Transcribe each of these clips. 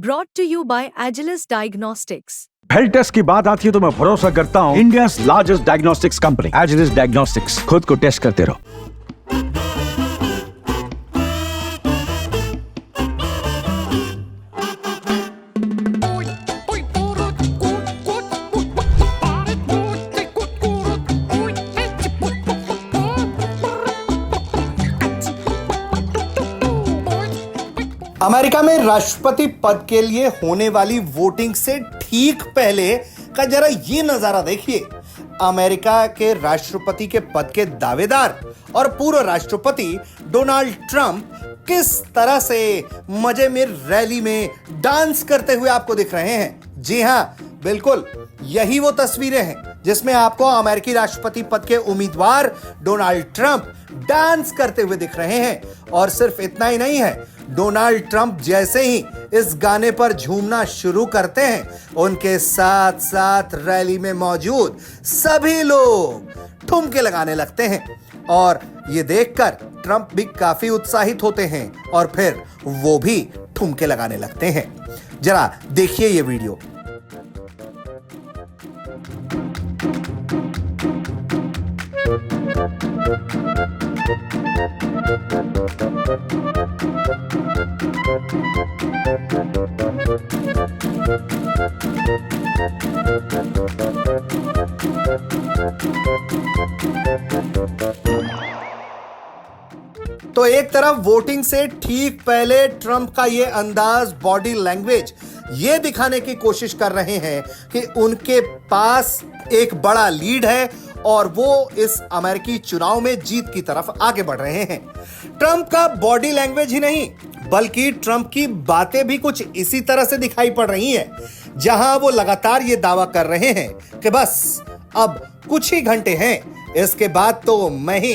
Brought to you by Agilus Diagnostics. Health test की बात आती है तो मैं भरोसा करता हूँ India's largest diagnostics company Agilus diagnostics. खुद को टेस्ट करते रहो। अमेरिका में राष्ट्रपति पद के लिए होने वाली वोटिंग से ठीक पहले का जरा ये नजारा देखिए। अमेरिका के राष्ट्रपति के पद के दावेदार और पूर्व राष्ट्रपति डोनाल्ड ट्रंप किस तरह से मजे में रैली में डांस करते हुए आपको दिख रहे हैं। जी हां, बिल्कुल यही वो तस्वीरें हैं जिसमें आपको अमेरिकी राष्ट्रपति पद के उम्मीदवार डोनाल्ड ट्रंप डांस करते हुए दिख रहे हैं। और सिर्फ इतना ही नहीं है, डोनाल्ड ट्रंप जैसे ही इस गाने पर झूमना शुरू करते हैं, उनके साथ साथ रैली में मौजूद सभी लोग ठुमके लगाने लगते हैं। और ये देखकर ट्रंप भी काफी उत्साहित होते हैं और फिर वो भी ठुमके लगाने लगते हैं। जरा देखिए ये वीडियो। तो एक तरफ वोटिंग से ठीक पहले ट्रंप का ये अंदाज, बॉडी लैंग्वेज ये दिखाने की कोशिश कर रहे हैं कि उनके पास एक बड़ा लीड है और वो इस अमेरिकी चुनाव में जीत की तरफ आगे बढ़ रहे हैं। ट्रंप का बॉडी लैंग्वेज ही नहीं बल्कि ट्रंप की बातें भी कुछ इसी तरह से दिखाई पड़ रही हैं, जहां वो लगातार ये दावा कर रहे हैं कि बस अब कुछ ही घंटे हैं, इसके बाद तो मैं ही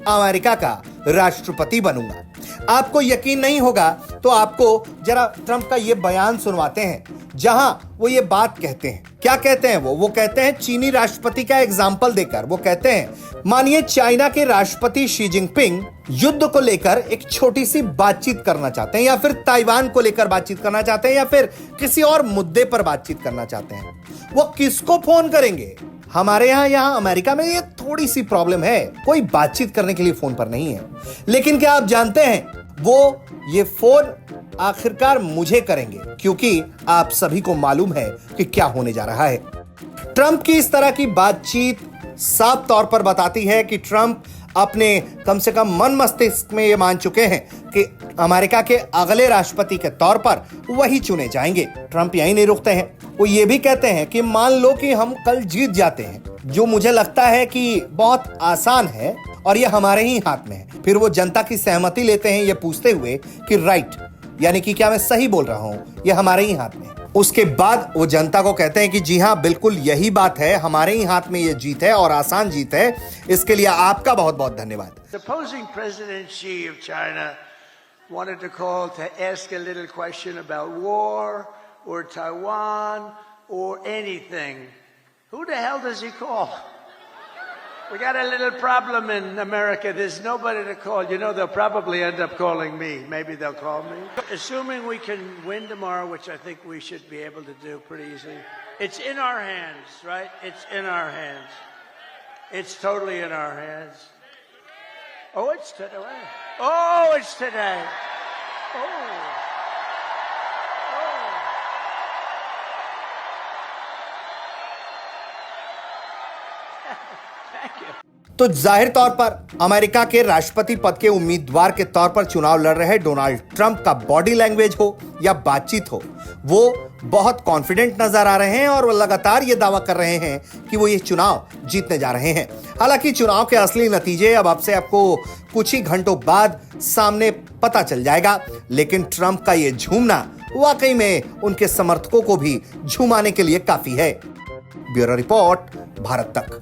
अमेरिका का राष्ट्रपति बनूंगा। आपको यकीन नहीं होगा तो आपको जरा ट्रंप का ये बयान सुनवाते हैं, जहां वो ये बात कहते हैं। क्या कहते हैं वो कहते हैं चीनी राष्ट्रपति का एग्जाम्पल देकर वो कहते हैं, मानिए चाइना के राष्ट्रपति शी जिनपिंग युद्ध को लेकर एक छोटी सी बातचीत करना चाहते हैं, या फिर ताइवान को लेकर बातचीत करना चाहते हैं, या फिर किसी और मुद्दे पर बातचीत करना चाहते हैं। वो किसको फोन करेंगे? हमारे यहाँ अमेरिका में ये थोड़ी सी प्रॉब्लम है, कोई बातचीत करने के लिए फोन पर नहीं है। लेकिन क्या आप जानते हैं वो ये फोन आखिरकार मुझे करेंगे, क्योंकि आप सभी को मालूम है कि क्या होने जा रहा है। ट्रंप की इस तरह की बातचीत साफ तौर पर बताती है कि ट्रंप अपने कम से कम मन मस्तिष्क में ये मान चुके हैं कि अमेरिका के अगले राष्ट्रपति के तौर पर वही चुने जाएंगे। ट्रंप यही नहीं रुकते हैं, वो ये भी कहते हैं कि मान लो कि हम कल जीत जाते हैं, जो मुझे लगता है कि बहुत आसान है और ये हमारे ही हाथ में है। फिर वो जनता की सहमति लेते हैं ये पूछते हुए कि राइट, यानी कि क्या मैं सही बोल रहा हूं, ये हमारे ही हाथ में है। उसके बाद वो जनता को कहते हैं कि जी हां, बिल्कुल यही बात है, हमारे ही हाथ में ये जीत है और आसान जीत है। इसके लिए आपका बहुत बहुत धन्यवाद। Supposing President Xi of China wanted to call to ask a little question about war or Taiwan or anything, who the hell does he call? We got a little problem in America. There's nobody to call. You know, they'll probably end up calling me. Maybe they'll call me. Assuming we can win tomorrow, which I think we should be able to do pretty easily. It's in our hands, right? It's in our hands. It's totally in our hands. Oh, it's today. Oh, it's today. Oh. तो जाहिर तौर पर America के राष्ट्रपति पद के उम्मीदवार के तौर पर चुनाव लड़ रहे डोनाल्ड ट्रंप का बॉडी लैंग्वेज हो या बातचीत हो, वो बहुत कॉन्फिडेंट नजर आ रहे हैं और वो लगातार ये दावा कर रहे हैं कि वो ये चुनाव जीतने जा रहे हैं। हालांकि चुनाव के असली नतीजे अब आपसे आपको कुछ ही घंटों बाद सामने पता चल जाएगा, लेकिन ट्रंप का ये झूमना वाकई में उनके समर्थकों को भी झूमाने के लिए काफी है। ब्यूरो रिपोर्ट, भारत तक।